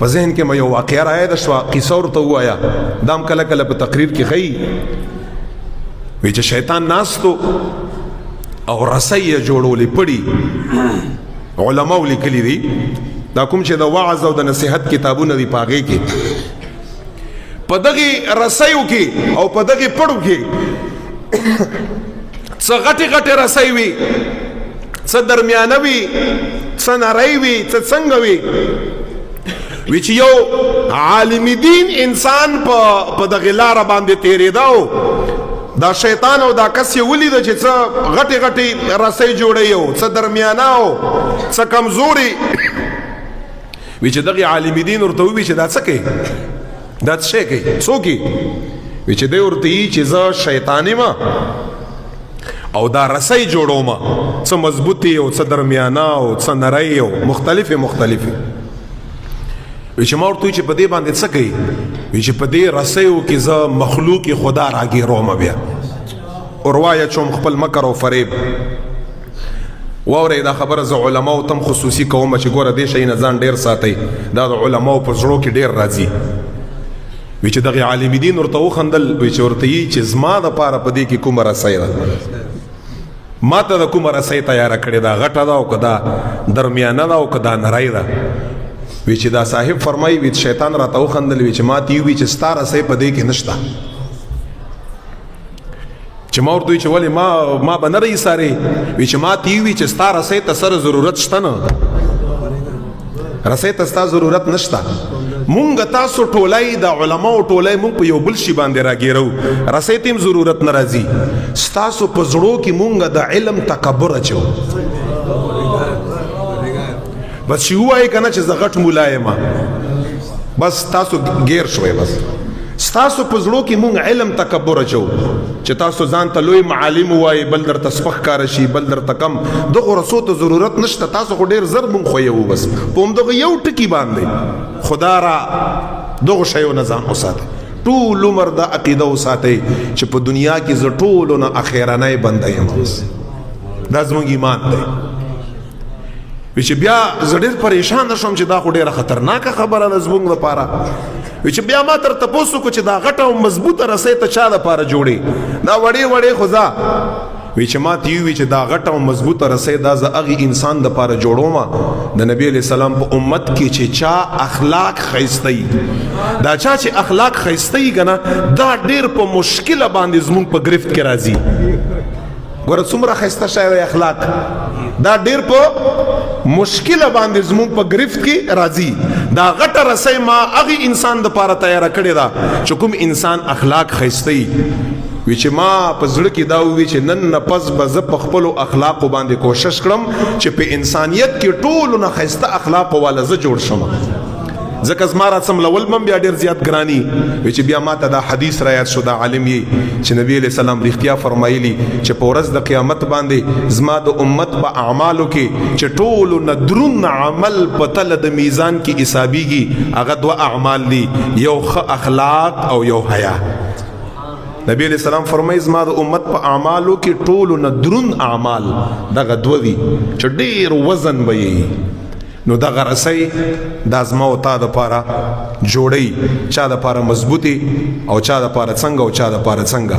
په ذهن کې مې یو واقعه راياده شوه، قصه ورته ووایه. دا هم کله کله په تقریر کې ښیي. وی چې شیطان ناستو او رسۍ یې جوړولې پړي، علماو لیکلي دي دا کوم چې د وعظ او د نصیحت کتابونه دي په هغې کې، په دغې رسیو کې او په دغې پړو کې څه غټې غټې رسۍ وي، څه درمیانه وي، څه نری وي، څه څنګه وي. وی چې یو عالم دین انسان په دغې لاره باندې تېرېده، دا شیطان او دا کس یې ولیده چې څه غټې غټې رسۍ جوړوي او څه درمیانه او څه کمزوري. وی چې دغې عالم دین ورته ووي چې دا څه کوي، دا څه شی کوي، څوک یې؟ وی چې دی ورته وي چې زه شیطان یم او دا رسۍ جوړوم، څه مضبوطې او څه درمیانه او څه نری او مختلفې. وی چې ما ورته وی چې په دې باندې څه کوي؟ وی چې په دې رسیو کې زه مخلوق خدا راګیروم بیا اور وایه چوم خپل مکر او فریب. واورئ دا خبره زه علماو تم خصوصي کوم چې ګوره دې شی نه ځان ډېر ساتئ، دا د علماو په زړو کې ډېر راځي. وی چې دغې عالم دین ورته وخندل، وی چې ورته یي چې زما دپاره په دې کې کومه رسۍ ده، ما ته د کومه رسۍ تیاره کړې ده، غټه ده او که دا درمیانه ده او که دا نری ده. وی چې دا صاحب فرمایي، وی شیطان راته وخندل، وی چې ما ته وی چې ستا رسۍ په دې کې نشته. چې ما ورته وی چې ولې ما به نه رایسارې؟ وی چې ما ته وی چې ستا رسۍ ته سره ضرورت شته نه، رسۍ ته ستا ضرورت نشته. مونږ تاسو ټولۍ د علماو ټولۍ مونږ په یو بل شي باندې راګیرو، رسۍ ته هم ضرورت نه راځي. ستاسو په زړو کې مونږ د علم تکبر اچو، بس چې ووایي که نه چې زه غټ ملا یم، بس تاسو ګیر شوئ. بس ستاسو په زړو کې مونږ علم تکبر اچو چې تاسو ځان ته لوی معالم ووایي، بل درته سپک ښکاره شي، بل درته کم. دغو رسو ته ضرورت نشته، تاسو خو ډېر زر مونږ خویو بس په همدغه یو ټکي باندې. خدا را دغو شیو نه ځان وساتئ، ټول عمر دا عقیده وساتئ چې په دنیا کې زه ټولو نه اخیرنی بنده یم. دا زموږ ایمان دی. وی چې بیا زه ډېر پریشانه شوم چې دا خو ډېره خطرناکه خبره ده زموږ لپاره. وی چې بیا ما تر تپوس وکړو چې دا غټه او مضبوطه رسۍ ته چا دپاره جوړې؟ دا وړې خو ځه. وی چې ما ته وی چې دا غټه او مضبوطه رسۍ دا زه هغې انسان دپاره جوړوم د نبي علیه السلام په امت کې چې چا اخلاق ښایسته وي. دا چا چې اخلاق ښایسته وي که نه، دا ډېر په مشکله باندې زموږ په گرفت کې راځي. ګوره څومره ښایسته شی دی اخلاق، دا ډېر په مشکله باندې زموږ په گرفت کې راځي. دا غټه رسۍ ما هغې انسان دپاره تیاره کړې ده چې کوم انسان اخلاق ښایسته وي. وی چې ما په زړه کې دا ووي چې نن نه پس به زه په خپلو اخلاقو باندې کوشش کړم چې په انسانیت کې ټولو نه ښایسته اخلاقو والا زه جوړ شم. ځکه زما را څملول به بیا ډېر زیات ګراني. وی چې بیا ما ته دا حدیث رایاد شو، دا عالم یې چې نبي علیه السلام رښتیا فرمایلي چې په ورځ د قیامت باندې زما د امت په اعمالو کې چې ټولو نه دروند عمل په تله د میزان کې حسابیږي، هغه دوه اعمال دي، یو ښه اخلاق او یو حیا. نبی علیہ السلام فرمایي زما د امت په اعمالو کې ټولو نه دروند اعمال دغه دوه دي چې ډېر وزن به یې. نو دغه رسۍ دا زما او تا دپاره جوړوي، چا دپاره مضبوطې او چا دپاره څنګه او چا دپاره څنګه.